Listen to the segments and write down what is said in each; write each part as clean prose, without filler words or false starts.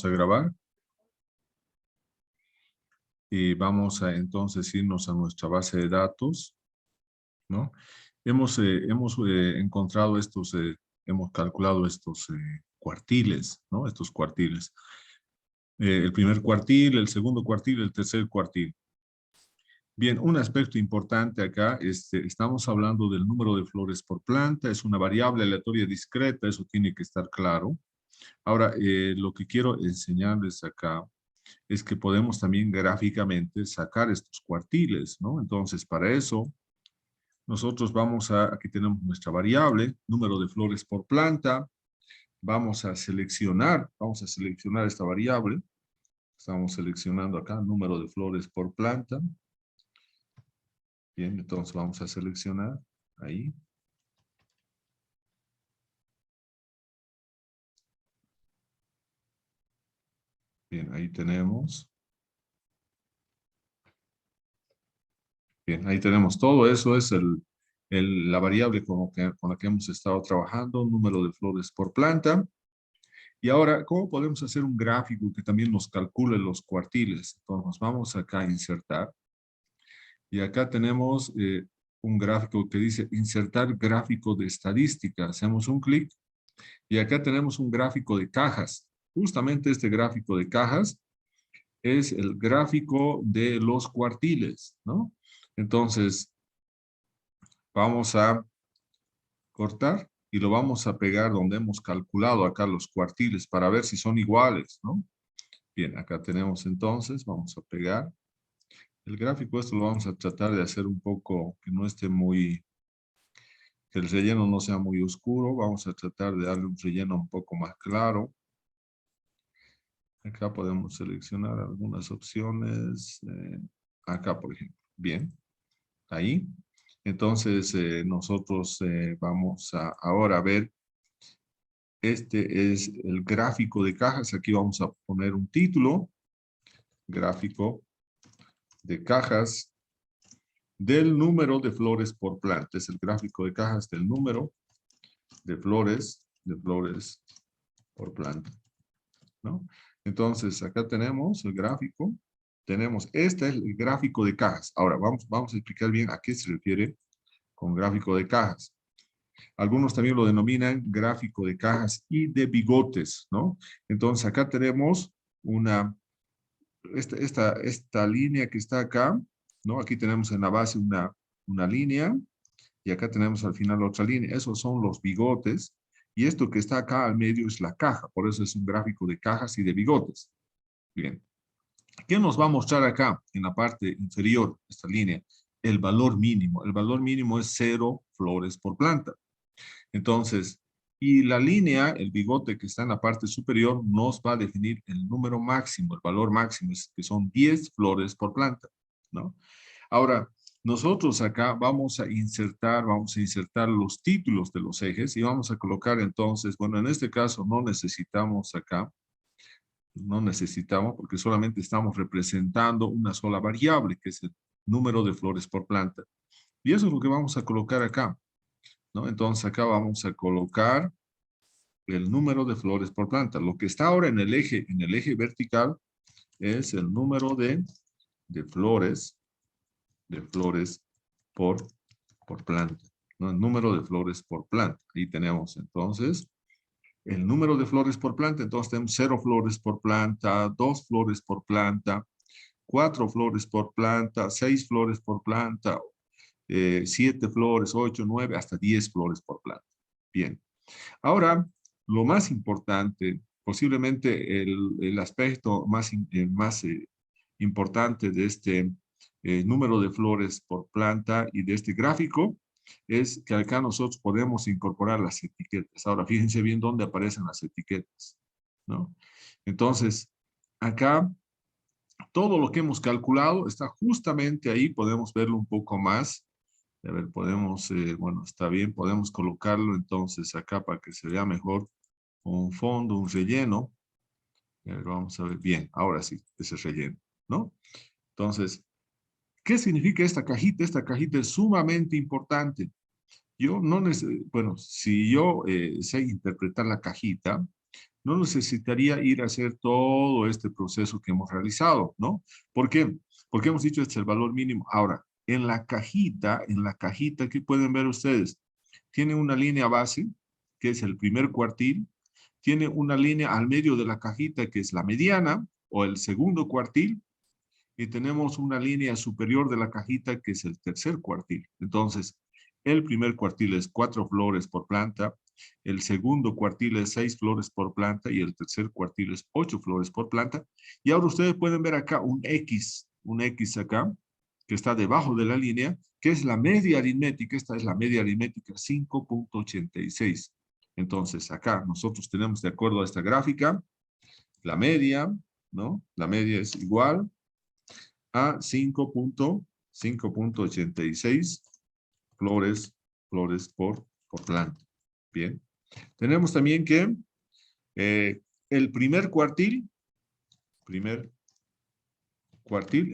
a grabar y vamos a entonces irnos a nuestra base de datos, ¿no? Hemos encontrado estos, hemos calculado estos cuartiles, ¿no? Estos cuartiles. El primer cuartil, el segundo cuartil, el tercer cuartil. Bien, un aspecto importante acá, estamos hablando del número de flores por planta, es una variable aleatoria discreta, eso tiene que estar claro. Ahora, lo que quiero enseñarles acá es que podemos también gráficamente sacar estos cuartiles, ¿no? Entonces, para eso, nosotros aquí tenemos nuestra variable, número de flores por planta, vamos a seleccionar esta variable, estamos seleccionando acá, número de flores por planta. Bien, entonces vamos a seleccionar ahí. Bien, ahí tenemos. Bien, ahí tenemos todo eso, es la variable con la que hemos estado trabajando, número de flores por planta. Y ahora, ¿cómo podemos hacer un gráfico que también nos calcule los cuartiles? Entonces, vamos acá a insertar. Y acá tenemos un gráfico que dice insertar gráfico de estadística. Hacemos un clic y acá tenemos un gráfico de cajas. Justamente este gráfico de cajas es el gráfico de los cuartiles, ¿no? Entonces, vamos a cortar y lo vamos a pegar donde hemos calculado acá los cuartiles para ver si son iguales, ¿no? Bien, acá tenemos entonces, vamos a pegar. El gráfico esto lo vamos a tratar de hacer un poco que no esté muy, que el relleno no sea muy oscuro. Vamos a tratar de darle un relleno un poco más claro. Acá podemos seleccionar algunas opciones. Acá, por ejemplo. Bien, ahí. Entonces, nosotros vamos a ahora ver. Este es el gráfico de cajas. Aquí vamos a poner un título. Gráfico de cajas del número de flores por planta. Es el gráfico de cajas del número de flores por planta, ¿no? Entonces, acá tenemos el gráfico. Este es el gráfico de cajas. Ahora, vamos a explicar bien a qué se refiere con gráfico de cajas. Algunos también lo denominan gráfico de cajas y de bigotes, ¿no? Entonces, acá tenemos esta línea que está acá, ¿no? Aquí tenemos en la base una línea y acá tenemos al final otra línea. Esos son los bigotes y esto que está acá al medio es la caja. Por eso es un gráfico de cajas y de bigotes. Bien. ¿Qué nos va a mostrar acá en la parte inferior, esta línea? El valor mínimo. El valor mínimo es 0 flores por planta. Entonces, y la línea, el bigote que está en la parte superior, nos va a definir el número máximo, el valor máximo, que son 10 flores por planta, ¿no? Ahora, nosotros acá vamos a insertar los títulos de los ejes y vamos a colocar entonces, bueno, en este caso no necesitamos acá, no necesitamos porque solamente estamos representando una sola variable, que es el número de flores por planta. Y eso es lo que vamos a colocar acá, ¿no? Entonces acá vamos a colocar el número de flores por planta. Lo que está ahora en el eje vertical es el número de flores por planta, ¿no? El número de flores por planta. Ahí tenemos entonces el número de flores por planta. Entonces tenemos 0 flores por planta, 2 flores por planta, 4 flores por planta, 6 flores por planta, 7 flores, 8, 9, hasta 10 flores por planta. Bien. Ahora, lo más importante, posiblemente el aspecto más importante de este número de flores por planta y de este gráfico es que acá nosotros podemos incorporar las etiquetas. Ahora, fíjense bien dónde aparecen las etiquetas, ¿no? Entonces, acá todo lo que hemos calculado está justamente ahí, podemos verlo un poco más. A ver, podemos, bueno, está bien, podemos colocarlo entonces acá para que se vea mejor un fondo, un relleno. A ver, vamos a ver, bien, ahora sí, ese relleno, ¿no? Entonces, ¿qué significa esta cajita? Esta cajita es sumamente importante. Yo no necesito, bueno, si yo sé interpretar la cajita, no necesitaría ir a hacer todo este proceso que hemos realizado, ¿no? ¿Por qué? Porque hemos dicho este es el valor mínimo. Ahora, en la cajita, ¿qué pueden ver ustedes? Tiene una línea base, que es el primer cuartil, tiene una línea al medio de la cajita, que es la mediana, o el segundo cuartil, y tenemos una línea superior de la cajita, que es el tercer cuartil. Entonces, el primer cuartil es 4 flores por planta, el segundo cuartil es 6 flores por planta y el tercer cuartil es 8 flores por planta. Y ahora ustedes pueden ver acá un X acá, que está debajo de la línea, que es la media aritmética. Esta es la media aritmética 5.86. Entonces, acá nosotros tenemos, de acuerdo a esta gráfica, la media, ¿no? La media es igual a 5.86 flores por planta. Bien. Tenemos también que el primer cuartil,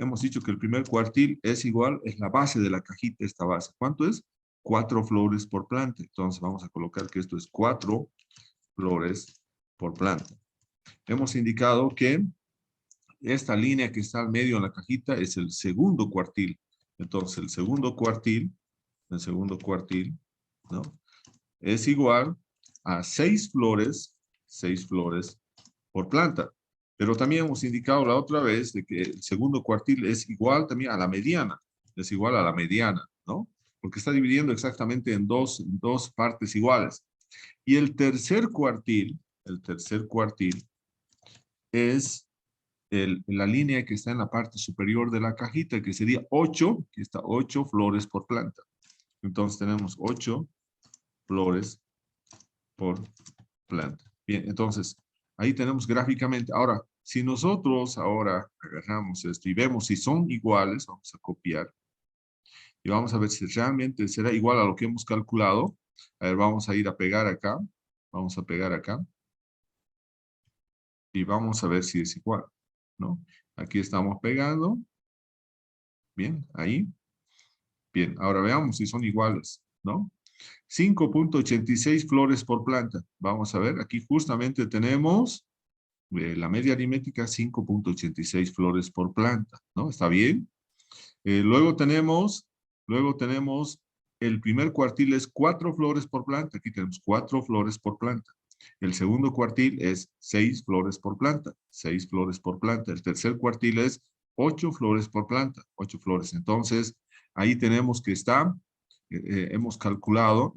hemos dicho que el primer cuartil es igual, es la base de la cajita, esta base. ¿Cuánto es? 4 flores por planta. Entonces vamos a colocar que esto es 4 flores por planta. Hemos indicado que esta línea que está al medio en la cajita es el segundo cuartil. Entonces el segundo cuartil, ¿no? Es igual a 6 flores por planta. Pero también hemos indicado la otra vez de que el segundo cuartil es igual también a la mediana. Es igual a la mediana, ¿no? Porque está dividiendo exactamente en dos partes iguales. Y el tercer cuartil es la línea que está en la parte superior de la cajita, que sería 8, que está 8 flores por planta. Entonces tenemos 8 flores por planta. Bien, entonces, ahí tenemos gráficamente. Ahora, si nosotros ahora agarramos esto y vemos si son iguales, vamos a copiar y vamos a ver si realmente será igual a lo que hemos calculado. A ver, vamos a ir a pegar acá. Vamos a pegar acá. Y vamos a ver si es igual, ¿no? Aquí estamos pegando. Bien, ahí. Bien, ahora veamos si son iguales, ¿no? 5.86 flores por planta. Vamos a ver, aquí justamente tenemos la media aritmética 5.86 flores por planta, ¿no? ¿Está bien? Luego tenemos el primer cuartil es 4 flores por planta. Aquí tenemos 4 flores por planta. El segundo cuartil es 6 flores por planta. 6 flores por planta. El tercer cuartil es 8 flores por planta. 8 flores. Entonces, ahí tenemos que está, hemos calculado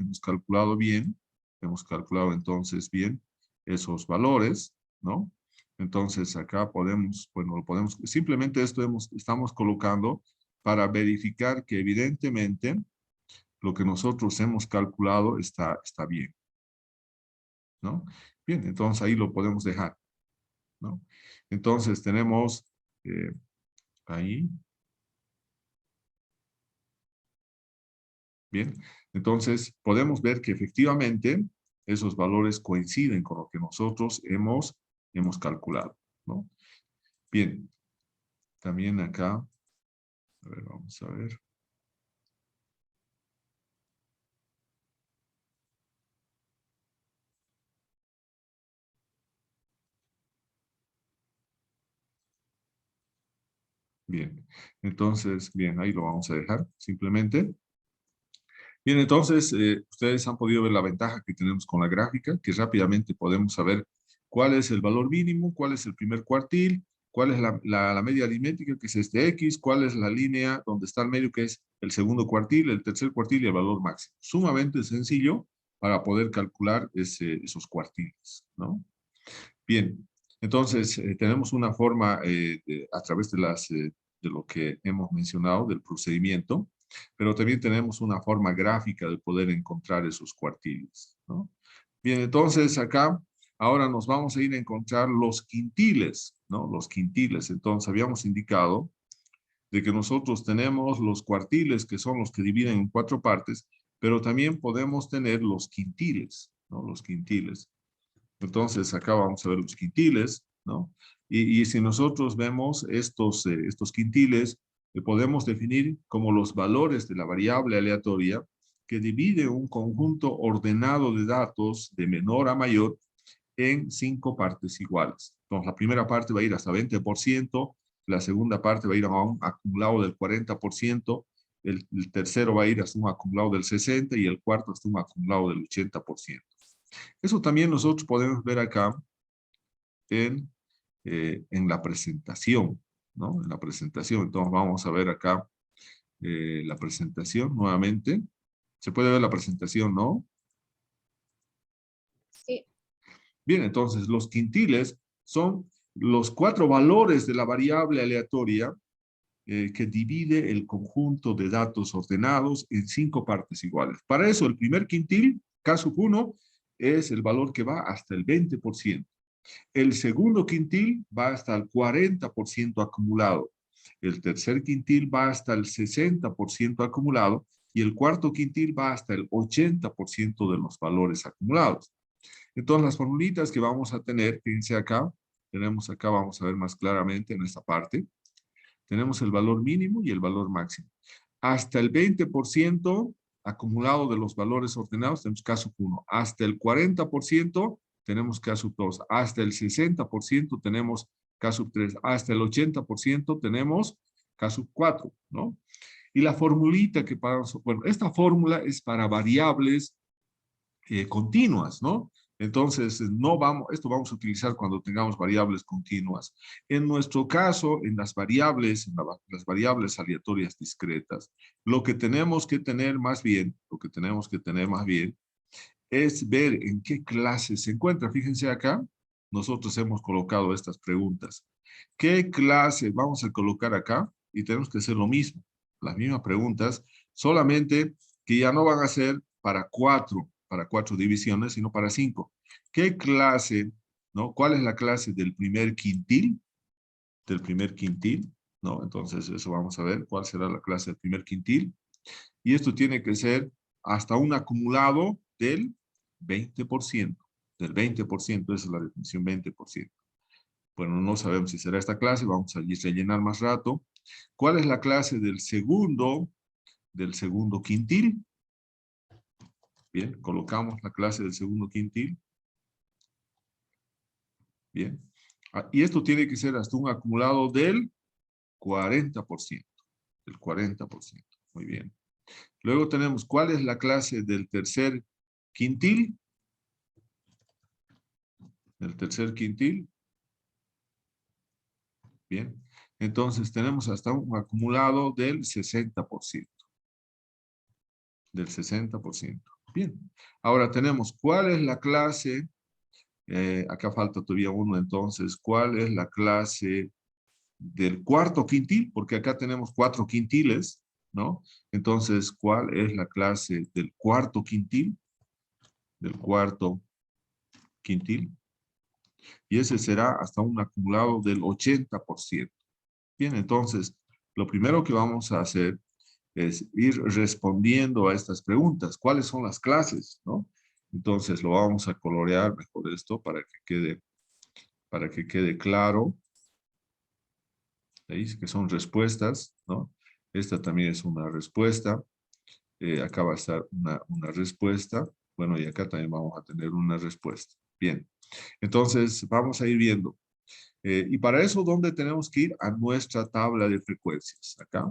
bien, hemos calculado entonces bien esos valores, ¿no? Entonces, acá podemos, bueno, lo podemos, simplemente esto estamos colocando para verificar que evidentemente lo que nosotros hemos calculado está bien, ¿no? Bien, entonces ahí lo podemos dejar, ¿no? Entonces tenemos ahí, bien, entonces podemos ver que efectivamente esos valores coinciden con lo que nosotros hemos calculado, ¿no? Bien, también acá, a ver, vamos a ver. Bien, entonces, bien, ahí lo vamos a dejar simplemente. Bien, entonces, ustedes han podido ver la ventaja que tenemos con la gráfica, que rápidamente podemos saber cuál es el valor mínimo, cuál es el primer cuartil, cuál es la media aritmética, que es este X, cuál es la línea donde está el medio, que es el segundo cuartil, el tercer cuartil y el valor máximo. Sumamente sencillo para poder calcular esos cuartiles, ¿no? Bien, entonces tenemos una forma a través de lo que hemos mencionado del procedimiento, pero también tenemos una forma gráfica de poder encontrar esos cuartiles, ¿no? Bien, entonces acá ahora nos vamos a ir a encontrar los quintiles, ¿no? Los quintiles. Entonces habíamos indicado de que nosotros tenemos los cuartiles, que son los que dividen en 4 partes, pero también podemos tener los quintiles, ¿no? Los quintiles. Entonces, acá vamos a ver los quintiles, ¿no? Y si nosotros vemos estos quintiles, podemos definir como los valores de la variable aleatoria que divide un conjunto ordenado de datos de menor a mayor en 5 partes iguales. Entonces, la primera parte va a ir hasta 20%, la segunda parte va a ir a un acumulado del 40%, el tercero va a ir hasta un acumulado del 60% y el cuarto hasta un acumulado del 80%. Eso también nosotros podemos ver acá en la presentación, ¿no? En la presentación. Entonces, vamos a ver acá la presentación nuevamente. Se puede ver la presentación, ¿no? Sí. Bien, entonces los quintiles son los 4 valores de la variable aleatoria que divide el conjunto de datos ordenados en 5 partes iguales. Para eso, el primer quintil, caso 1, es el valor que va hasta el 20%. El segundo quintil va hasta el 40% acumulado. El tercer quintil va hasta el 60% acumulado y el cuarto quintil va hasta el 80% de los valores acumulados. Entonces, las formulitas que vamos a tener, fíjense acá, tenemos acá, vamos a ver más claramente en esta parte, tenemos el valor mínimo y el valor máximo. Hasta el 20% acumulado de los valores ordenados, tenemos caso 1. Hasta el 40% tenemos caso 2. Hasta el 60% tenemos caso 3. Hasta el 80% tenemos caso 4, ¿no? Y la formulita que para, bueno, esta fórmula es para variables continuas, ¿no? Entonces, no vamos, esto vamos a utilizar cuando tengamos variables continuas. En nuestro caso, en las variables aleatorias discretas, lo que tenemos que tener más bien, es ver en qué clase se encuentra. Fíjense acá, nosotros hemos colocado estas preguntas. ¿Qué clase vamos a colocar acá? Y tenemos que hacer lo mismo, las mismas preguntas, solamente que ya no van a ser para cuatro divisiones, sino para 5. ¿Qué clase, no? ¿Cuál es la clase del primer quintil? Del primer quintil, ¿no? Entonces, eso vamos a ver, cuál será la clase del primer quintil. Y esto tiene que ser hasta un acumulado del 20%. Del 20%, esa es la definición, 20%. Bueno, no sabemos si será esta clase, vamos a rellenar más rato. ¿Cuál es la clase del segundo quintil? Bien, colocamos la clase del segundo quintil. Bien. Y esto tiene que ser hasta un acumulado del 40%. Del 40%. Muy bien. Luego tenemos, ¿cuál es la clase del tercer quintil? Del tercer quintil. Bien. Entonces tenemos hasta un acumulado del 60%. Del 60%. Bien. Ahora tenemos, ¿cuál es la clase? Acá falta todavía uno, entonces, ¿cuál es la clase del cuarto quintil? Porque acá tenemos 4 quintiles, ¿no? Entonces, ¿cuál es la clase del cuarto quintil? Del cuarto quintil. Y ese será hasta un acumulado del 80%. Bien, entonces, lo primero que vamos a hacer es ir respondiendo a estas preguntas. ¿Cuáles son las clases, no? Entonces, lo vamos a colorear mejor esto para que quede claro. Ahí que son respuestas, ¿no? Esta también es una respuesta. Acá va a estar una respuesta. Bueno, y acá también vamos a tener una respuesta. Bien. Entonces, vamos a ir viendo. Y para eso, ¿dónde tenemos que ir? A nuestra tabla de frecuencias. Acá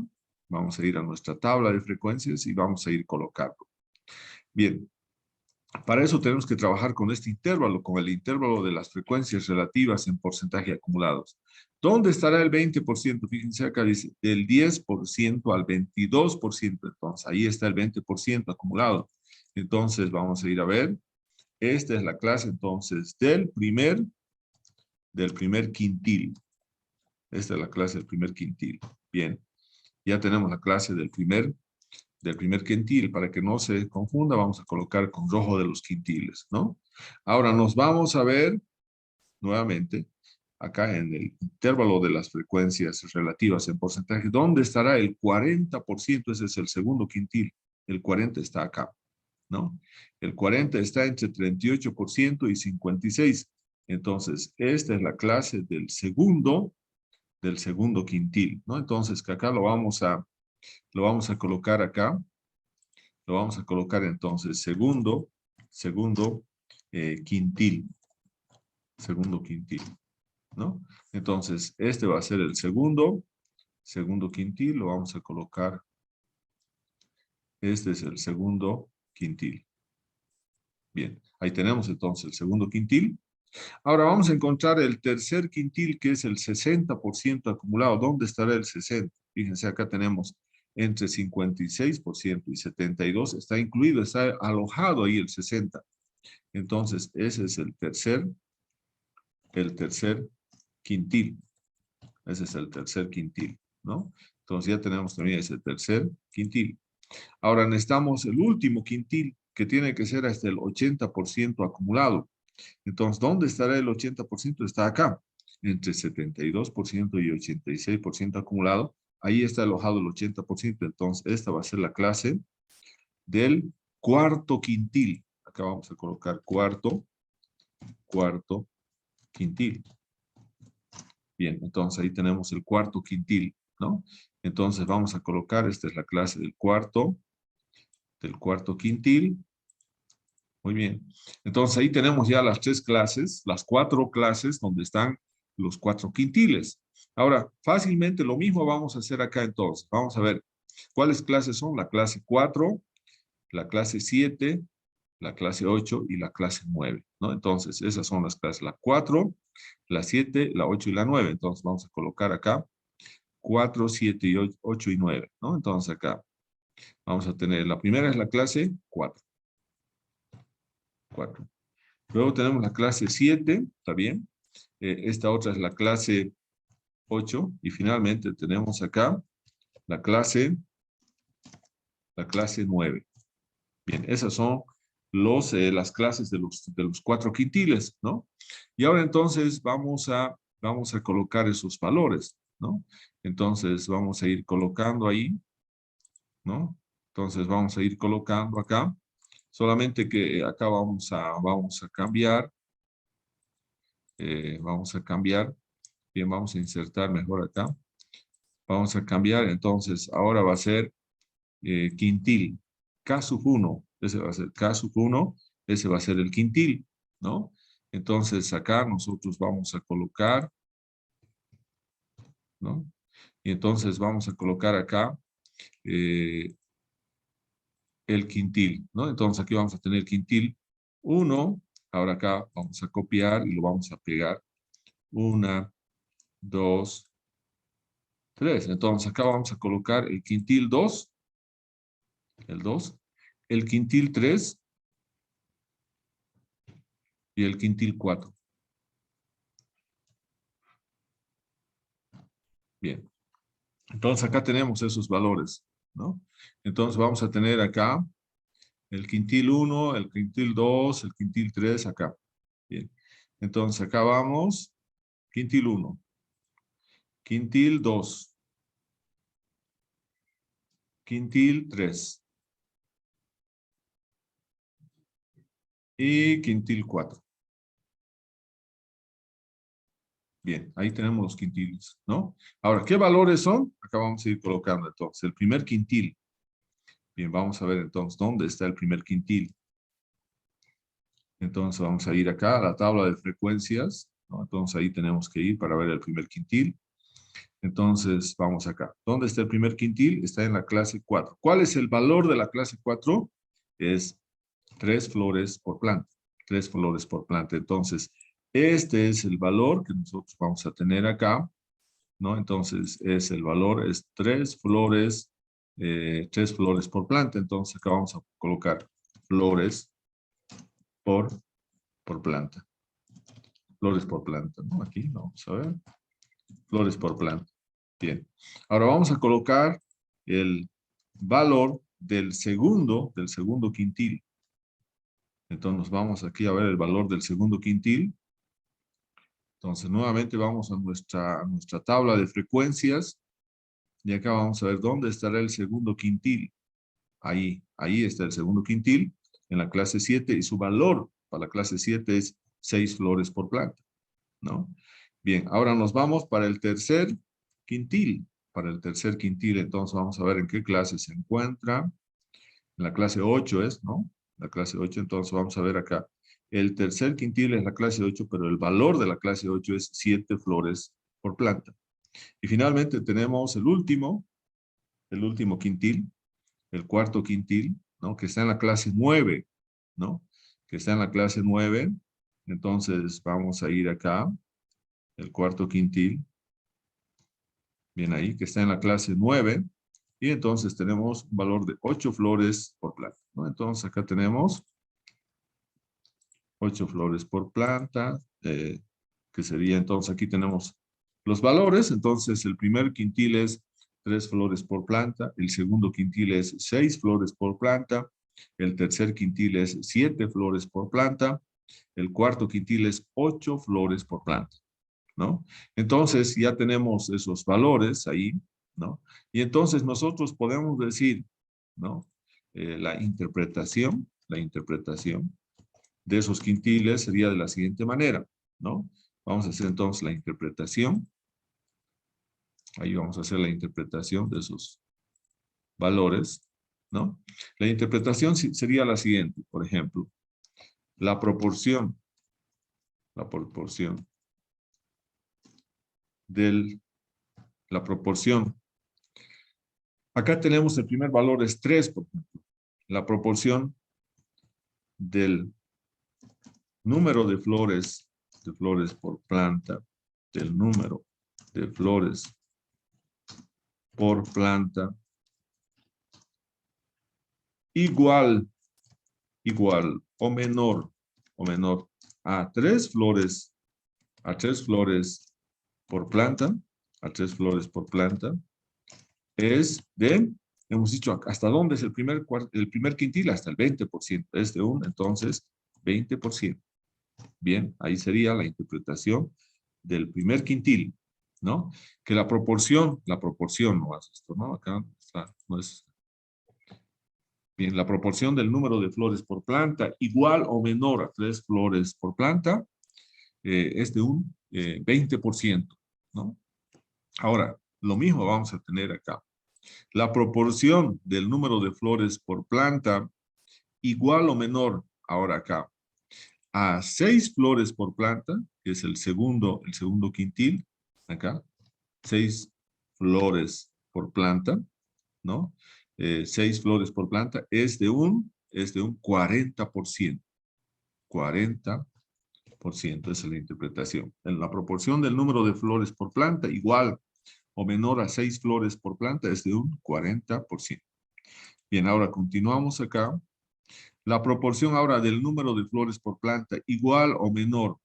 vamos a ir a nuestra tabla de frecuencias y vamos a ir colocando. Bien. Para eso tenemos que trabajar con este intervalo, con el intervalo de las frecuencias relativas en porcentaje acumulados. ¿Dónde estará el 20%? Fíjense acá dice, del 10% al 22%. Entonces, ahí está el 20% acumulado. Entonces, vamos a ir a ver. Esta es la clase, entonces, del primer quintil. Esta es la clase del primer quintil. Bien. Ya tenemos la clase del primer quintil. Para que no se confunda, vamos a colocar con rojo de los quintiles, ¿no? Ahora nos vamos a ver nuevamente acá en el intervalo de las frecuencias relativas en porcentaje. ¿Dónde estará el 40%? Ese es el segundo quintil. El 40 está acá, ¿no? El 40 está entre 38% y 56%. Entonces, esta es la clase del segundo quintil, ¿no? Entonces, que acá lo vamos a colocar acá. Lo vamos a colocar entonces segundo quintil. segundo quintil, ¿no? Entonces, este va a ser el segundo quintil, lo vamos a colocar. Este es el segundo quintil. Bien, ahí tenemos entonces el segundo quintil. Ahora vamos a encontrar el tercer quintil, que es el 60% acumulado. ¿Dónde estará el 60? Fíjense, acá tenemos entre 56% y 72%. Está incluido, está alojado ahí el 60%. Entonces, ese es el tercer quintil. Ese es el tercer quintil, ¿no? Entonces ya tenemos también ese tercer quintil. Ahora necesitamos el último quintil, que tiene que ser hasta el 80% acumulado. Entonces, ¿dónde estará el 80%? Está acá, entre 72% y 86% acumulado. Ahí está alojado el 80%. Entonces, esta va a ser la clase del cuarto quintil. Acá vamos a colocar cuarto quintil. Bien, entonces ahí tenemos el cuarto quintil, ¿no? Entonces vamos a colocar, esta es la clase del cuarto quintil. Muy bien. Entonces ahí tenemos ya las tres clases, las cuatro clases donde están los cuatro quintiles. Ahora, fácilmente lo mismo vamos a hacer acá entonces. Vamos a ver cuáles clases son. La clase 4, la clase 7, la clase 8 y la clase 9, ¿no? Entonces, esas son las clases. La 4, la 7, la 8 y la 9. Entonces, vamos a colocar acá 4, 7 y 8 y 9, ¿no? Entonces, acá vamos a tener, la primera es la clase 4. 4. Luego tenemos la clase 7, ¿está bien? Esta otra es la clase 8. Y finalmente tenemos acá la clase 9. Bien, esas son las clases de los cuatro quintiles, ¿no? Y ahora entonces vamos a colocar esos valores, ¿no? Entonces vamos a ir colocando ahí, ¿no? Entonces vamos a ir colocando acá. Solamente que acá vamos a cambiar. Vamos a cambiar. Bien, vamos a insertar mejor acá. Vamos a cambiar. Entonces ahora va a ser quintil. K sub 1. Ese va a ser K sub 1. Ese va a ser el quintil, ¿no? Entonces acá nosotros vamos a colocar, ¿no? Y entonces vamos a colocar acá el quintil, ¿no? Entonces aquí vamos a tener quintil 1. Ahora acá vamos a copiar y lo vamos a pegar. 1, 2, 3. Entonces acá vamos a colocar el quintil 2, el 2, el quintil 3 y el quintil 4. Bien. Entonces acá tenemos esos valores, ¿no? Entonces vamos a tener acá el quintil 1, el quintil 2, el quintil 3 acá. Bien. Entonces acá vamos, quintil 1, quintil 2, quintil 3 y quintil 4. Bien, ahí tenemos los quintiles, ¿no? Ahora, ¿qué valores son? Acá vamos a ir colocando entonces el primer quintil. Bien, vamos a ver entonces dónde está el primer quintil. Entonces vamos a ir acá a la tabla de frecuencias, ¿no? Entonces ahí tenemos que ir para ver el primer quintil. Entonces vamos acá. ¿Dónde está el primer quintil? Está en la clase 4. ¿Cuál es el valor de la clase 4? Es 3 flores por planta. 3 flores por planta. Entonces, este es el valor que nosotros vamos a tener acá, ¿no? Entonces, el valor es 3 flores, 3 flores por planta. Entonces, acá vamos a colocar flores por planta. Flores por planta, ¿no? Aquí, vamos a ver. Flores por planta. Bien. Ahora vamos a colocar el valor del segundo quintil. Entonces, nos vamos aquí a ver el valor del segundo quintil. Entonces, nuevamente vamos a nuestra tabla de frecuencias. Y acá vamos a ver dónde estará el segundo quintil. Ahí está el segundo quintil en la clase 7 y su valor para la clase 7 es 6 flores por planta, ¿no? Bien, ahora nos vamos para el tercer quintil. Para el tercer quintil, entonces vamos a ver en qué clase se encuentra. En la clase 8 es, ¿no? La clase 8, entonces vamos a ver acá. El tercer quintil es la clase 8, pero el valor de la clase 8 es 7 flores por planta. Y finalmente tenemos el último quintil, el cuarto quintil, ¿no? Que está en la clase 9, ¿no? Que está en la clase 9. Entonces vamos a ir acá, el cuarto quintil, bien ahí, que está en la clase 9. Y entonces tenemos un valor de 8 flores por planta, ¿no? Entonces acá tenemos 8 flores por planta, que sería entonces aquí tenemos los valores. Entonces el primer quintil es 3 flores por planta, el segundo quintil es 6 flores por planta, el tercer quintil es 7 flores por planta, el cuarto quintil es 8 flores por planta, ¿no? Entonces ya tenemos esos valores ahí, ¿no? Y entonces nosotros podemos decir, ¿no? La interpretación de esos quintiles sería de la siguiente manera, ¿no? Vamos a hacer entonces la interpretación. Ahí vamos a hacer la interpretación de esos valores, ¿no? La interpretación sería la siguiente, por ejemplo, la proporción del, la proporción. Acá tenemos el primer valor es 3, por ejemplo. La proporción del número de flores por planta, del número de flores por planta, igual o menor a 3 flores, por planta, a 3 flores por planta, es de, hemos dicho, ¿hasta dónde es el primer quintil? Hasta el 20%, es de un, entonces, 20%. Bien, ahí sería la interpretación del primer quintil, ¿no? Que la proporción, no hace esto, ¿no? Acá está, no es. Bien, la proporción del número de flores por planta, igual o menor a 3 flores por planta, es de un 20%, ¿no? Ahora, lo mismo vamos a tener acá. La proporción del número de flores por planta, igual o menor, ahora acá, a 6 flores por planta, que es el segundo quintil, acá, 6 flores por planta, ¿no? 6 flores por planta, es de un 40%. 40%, esa es la interpretación. En la proporción del número de flores por planta, igual o menor a 6 flores por planta, es de un 40%. Bien, ahora continuamos acá. La proporción ahora del número de flores por planta, igual o menor,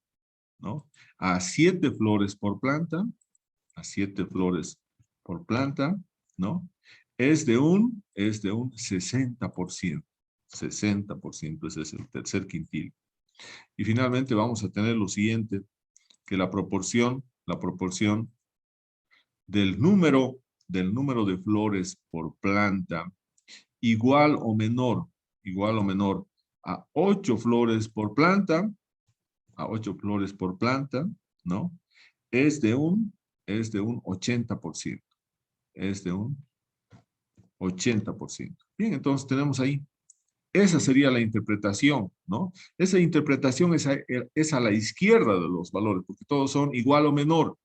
¿no? A 7 flores por planta, a 7 flores por planta, ¿no? Es de un 60%. 60%, ese es el tercer quintil. Y finalmente vamos a tener lo siguiente, que la proporción del número de flores por planta, igual o menor a 8 flores por planta, ¿no? Es de un 80%. Es de un 80%. Bien, entonces tenemos ahí. Esa sería la interpretación, ¿no? Esa interpretación es a la izquierda de los valores, porque todos son igual o menor.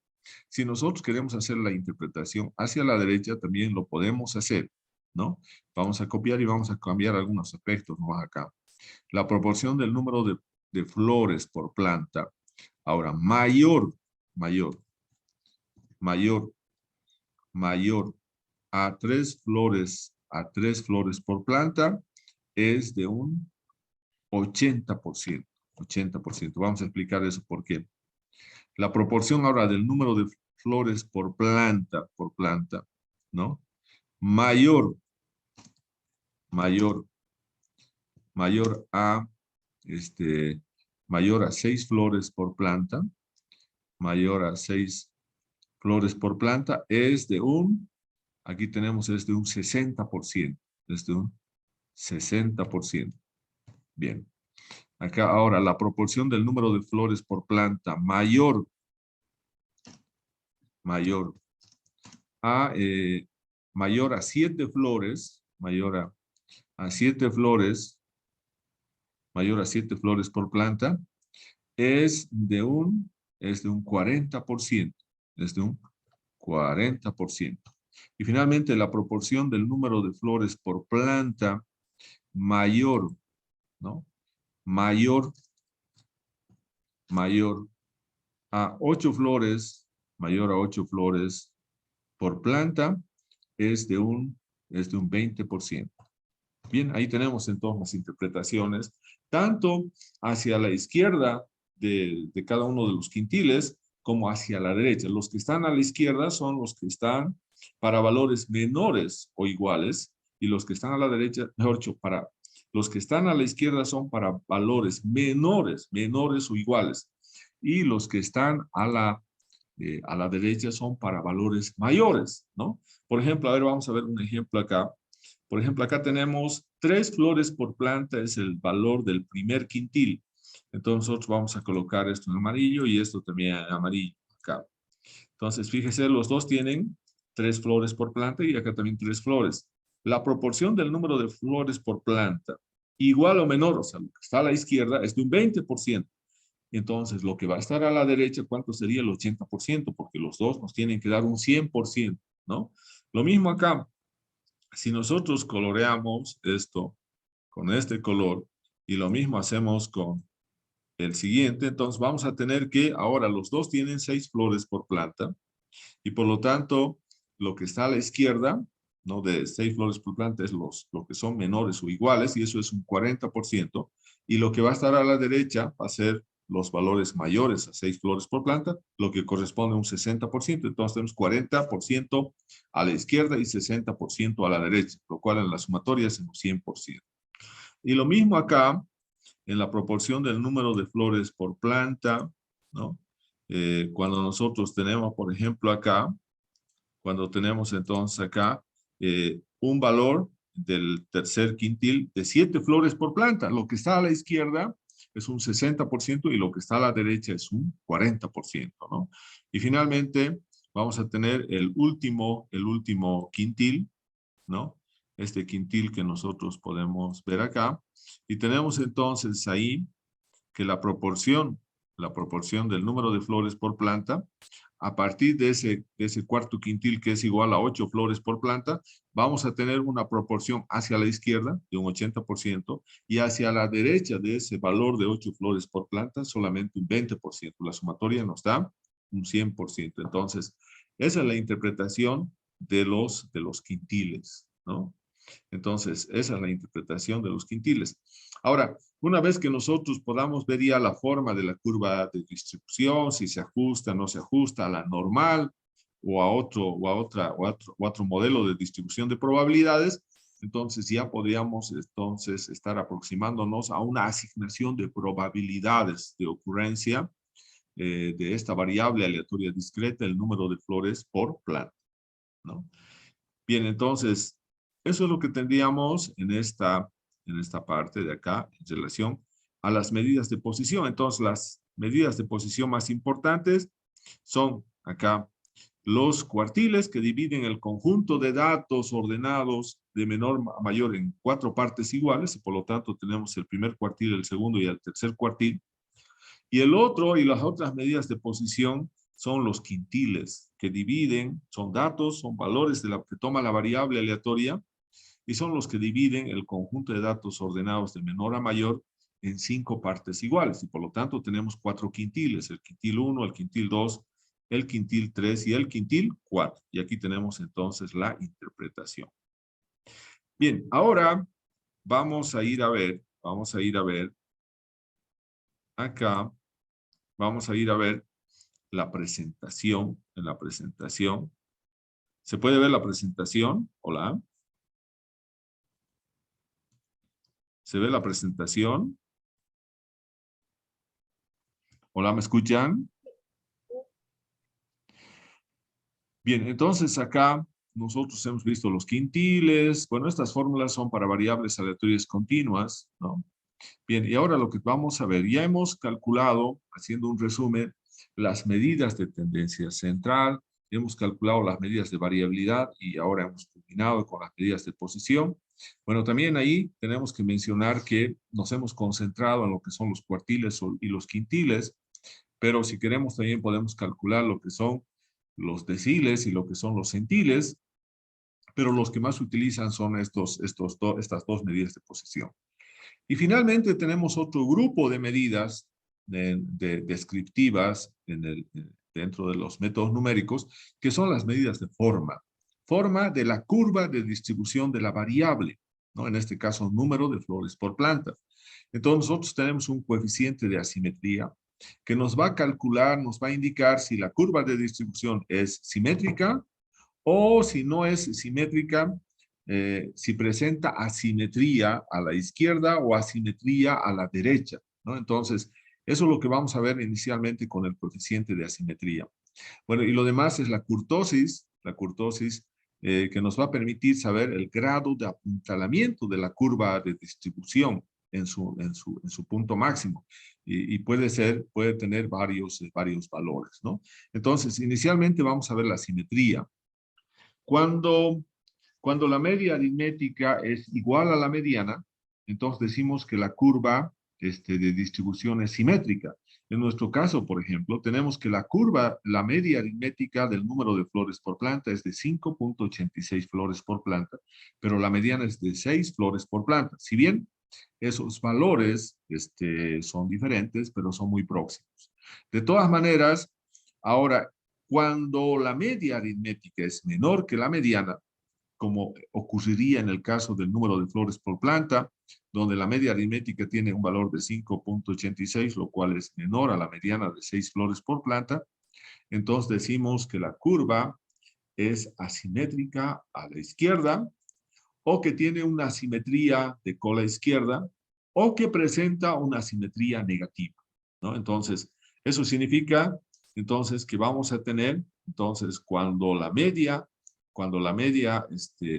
Si nosotros queremos hacer la interpretación hacia la derecha, también lo podemos hacer, ¿no? Vamos a copiar y vamos a cambiar algunos aspectos más acá. La proporción del número de flores por planta. Ahora, mayor a 3 flores, por planta, es de un 80%. 80%. Vamos a explicar eso por qué. La proporción ahora del número de flores por planta, ¿no? Mayor a, mayor a 6 flores por planta, mayor a 6 flores por planta, es de un, aquí tenemos es de un 60%, es de un 60%. Bien. Acá ahora la proporción del número de flores por planta mayor a 7 flores, a 7 flores mayor a 7 flores por planta, es de un 40%. Es de un 40%. Y finalmente, la proporción del número de flores por planta mayor, ¿no? Mayor a 8 flores, mayor a 8 flores por planta, es de un 20%. Bien, ahí tenemos entonces las interpretaciones, tanto hacia la izquierda de cada uno de los quintiles, como hacia la derecha. Los que están a la izquierda son los que están para valores menores o iguales, y los que están a la derecha, mejor dicho, los que están a la izquierda son para valores menores o iguales, y los que están a la derecha son para valores mayores, ¿no? Por ejemplo, a ver, vamos a ver un ejemplo acá. Por ejemplo, acá tenemos 3 flores por planta, es el valor del primer quintil. Entonces nosotros vamos a colocar esto en amarillo y esto también en amarillo acá. Entonces, fíjese, los dos tienen 3 flores por planta y acá también 3 flores. La proporción del número de flores por planta, igual o menor, o sea, lo que está a la izquierda es de un 20%. Entonces, lo que va a estar a la derecha, ¿cuánto sería el 80%? Porque los dos nos tienen que dar un 100%, ¿no? Lo mismo acá. Si nosotros coloreamos esto con este color y lo mismo hacemos con el siguiente, entonces vamos a tener que ahora los dos tienen 6 flores por planta y por lo tanto lo que está a la izquierda, ¿no? De 6 flores por planta es lo que son menores o iguales y eso es un 40%, y lo que va a estar a la derecha va a ser los valores mayores a 6 flores por planta, lo que corresponde a un 60%. Entonces tenemos 40% a la izquierda y 60% a la derecha, lo cual en la sumatoria es un 100%. Y lo mismo acá, en la proporción del número de flores por planta, ¿no? Cuando nosotros tenemos, por ejemplo, acá, cuando tenemos entonces acá un valor del tercer quintil de 7 flores por planta. Lo que está a la izquierda es un 60% y lo que está a la derecha es un 40%, ¿no? Y finalmente vamos a tener el último quintil, ¿no? Este quintil que nosotros podemos ver acá. Y tenemos entonces ahí que la proporción del número de flores por planta, a partir de ese cuarto quintil que es igual a 8 flores por planta, vamos a tener una proporción hacia la izquierda de un 80% y hacia la derecha de ese valor de 8 flores por planta solamente un 20%. La sumatoria nos da un 100%. Entonces, esa es la interpretación de los quintiles, ¿no? Entonces, esa es la interpretación de los quintiles. Ahora, una vez que nosotros podamos ver ya la forma de la curva de distribución, si se ajusta, no se ajusta a la normal o a otro modelo de distribución de probabilidades, entonces ya podríamos entonces estar aproximándonos a una asignación de probabilidades de ocurrencia de esta variable aleatoria discreta, el número de flores por planta, ¿no? Bien, entonces, eso es lo que tendríamos en esta parte de acá en relación a las medidas de posición. Entonces, las medidas de posición más importantes son acá los cuartiles que dividen el conjunto de datos ordenados de menor a mayor en 4 partes iguales, y por lo tanto tenemos el primer cuartil, el segundo y el tercer cuartil. Y el otro y las otras medidas de posición son los quintiles, que dividen, son datos, son valores de la que toma la variable aleatoria, y son los que dividen el conjunto de datos ordenados de menor a mayor en 5 partes iguales. Y por lo tanto tenemos 4 quintiles, el quintil 1, el quintil 2, el quintil 3 y el quintil 4. Y aquí tenemos entonces la interpretación. Bien, ahora vamos a ir a ver acá, vamos a ir a ver la presentación. En la presentación, ¿se puede ver la presentación? Hola. ¿Se ve la presentación? Hola, ¿me escuchan? Bien, entonces acá nosotros hemos visto los quintiles. Bueno, estas fórmulas son para variables aleatorias continuas, ¿no? Bien, y ahora lo que vamos a ver, ya hemos calculado, haciendo un resumen, las medidas de tendencia central, hemos calculado las medidas de variabilidad y ahora hemos terminado con las medidas de posición. Bueno, también ahí tenemos que mencionar que nos hemos concentrado en lo que son los cuartiles y los quintiles, pero si queremos también podemos calcular lo que son los deciles y lo que son los centiles, pero los que más se utilizan son estas dos medidas de posición. Y finalmente tenemos otro grupo de medidas descriptivas dentro de los métodos numéricos, que son las medidas de forma. Forma de la curva de distribución de la variable, ¿no? En este caso, número de flores por planta. Entonces, nosotros tenemos un coeficiente de asimetría que nos va a calcular, nos va a indicar si la curva de distribución es simétrica o si no es simétrica, si presenta asimetría a la izquierda o asimetría a la derecha, ¿no? Entonces, eso es lo que vamos a ver inicialmente con el coeficiente de asimetría. Bueno, y lo demás es la curtosis que nos va a permitir saber el grado de apuntalamiento de la curva de distribución en su punto máximo. Y puede tener varios valores, ¿no? Entonces, inicialmente vamos a ver la simetría. Cuando, cuando la media aritmética es igual a la mediana, entonces decimos que la curva de distribución es simétrica. En nuestro caso, por ejemplo, tenemos que la media aritmética del número de flores por planta es de 5.86 flores por planta, pero la mediana es de 6 flores por planta. Si bien esos valores son diferentes, pero son muy próximos. De todas maneras, ahora, cuando la media aritmética es menor que la mediana, como ocurriría en el caso del número de flores por planta, donde la media aritmética tiene un valor de 5.86, lo cual es menor a la mediana de 6 flores por planta, entonces decimos que la curva es asimétrica a la izquierda, o que tiene una asimetría de cola izquierda, o que presenta una asimetría negativa, ¿no? Entonces, eso significa, entonces, que vamos a tener, entonces, cuando la media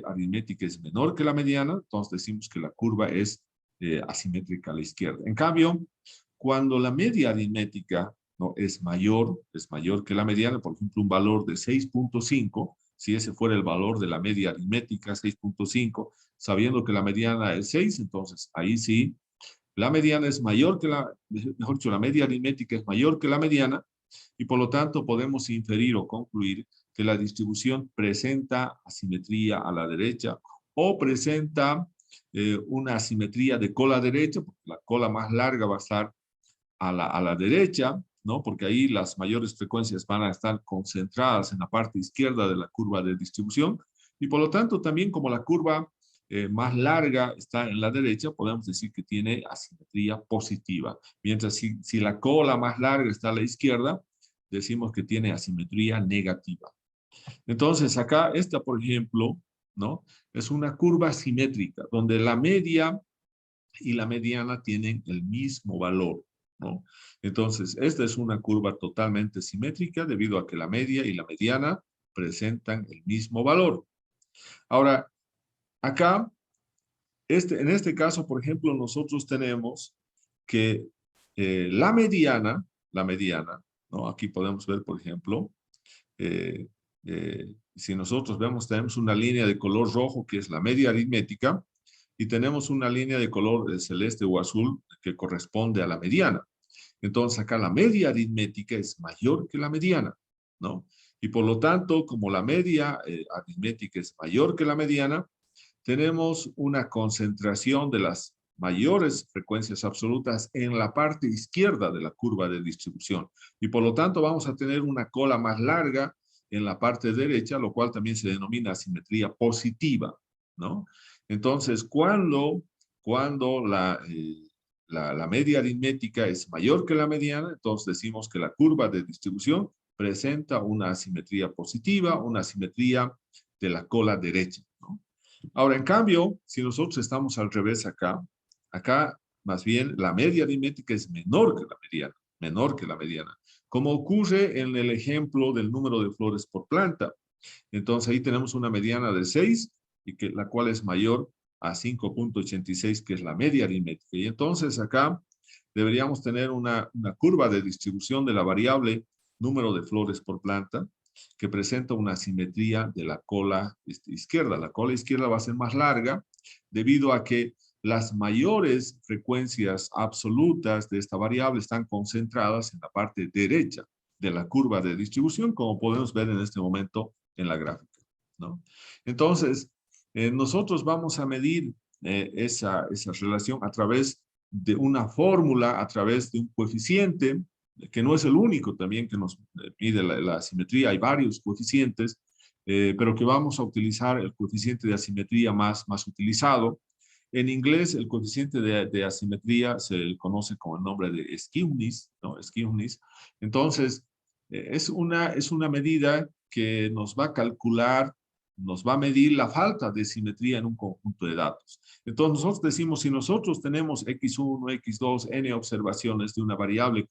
aritmética es menor que la mediana, entonces decimos que la curva es asimétrica a la izquierda. En cambio, cuando la media aritmética, ¿no?, es mayor que la mediana, por ejemplo, un valor de 6.5, si ese fuera el valor de la media aritmética, 6.5, sabiendo que la mediana es 6, entonces ahí sí, la mediana es mayor que mejor dicho, la media aritmética es mayor que la mediana, y por lo tanto podemos inferir o concluir que la distribución presenta asimetría a la derecha o presenta una asimetría de cola derecha, porque la cola más larga va a estar a la derecha, ¿no? Porque ahí las mayores frecuencias van a estar concentradas en la parte izquierda de la curva de distribución, y por lo tanto también como la curva más larga está en la derecha, podemos decir que tiene asimetría positiva. Mientras si la cola más larga está a la izquierda, decimos que tiene asimetría negativa. Entonces acá esta, por ejemplo, ¿no?, es una curva simétrica, donde la media y la mediana tienen el mismo valor, ¿no? Entonces, esta es una curva totalmente simétrica debido a que la media y la mediana presentan el mismo valor. Ahora, acá, en este caso, por ejemplo, nosotros tenemos que la mediana, ¿no? Aquí podemos ver, por ejemplo, si nosotros tenemos una línea de color rojo que es la media aritmética, y tenemos una línea de color celeste o azul que corresponde a la mediana. Entonces acá la media aritmética es mayor que la mediana, ¿no? Y por lo tanto, como la media aritmética es mayor que la mediana, tenemos una concentración de las mayores frecuencias absolutas en la parte izquierda de la curva de distribución. Y por lo tanto vamos a tener una cola más larga en la parte derecha, lo cual también se denomina asimetría positiva, ¿no? Entonces, cuando la media aritmética es mayor que la mediana, entonces decimos que la curva de distribución presenta una asimetría positiva, una asimetría de la cola derecha, ¿no? Ahora, en cambio, si nosotros estamos al revés acá más bien la media aritmética es menor que la mediana, como ocurre en el ejemplo del número de flores por planta. Entonces ahí tenemos una mediana de 6, la cual es mayor a 5.86, que es la media aritmética. Y entonces acá deberíamos tener una curva de distribución de la variable número de flores por planta, que presenta una asimetría de la cola izquierda. La cola izquierda va a ser más larga debido a que las mayores frecuencias absolutas de esta variable están concentradas en la parte derecha de la curva de distribución, como podemos ver en este momento en la gráfica, ¿no? Entonces, nosotros vamos a medir esa relación a través de una fórmula, a través de un coeficiente, que no es el único también que nos mide la asimetría, hay varios coeficientes, pero que vamos a utilizar el coeficiente de asimetría más utilizado. En inglés, el coeficiente de asimetría se le conoce con el nombre de skewness, ¿no? Skewness. Entonces, es una medida que nos va a calcular, nos va a medir la falta de simetría en un conjunto de datos. Entonces, nosotros decimos, si nosotros tenemos x1, x2, n observaciones de una variable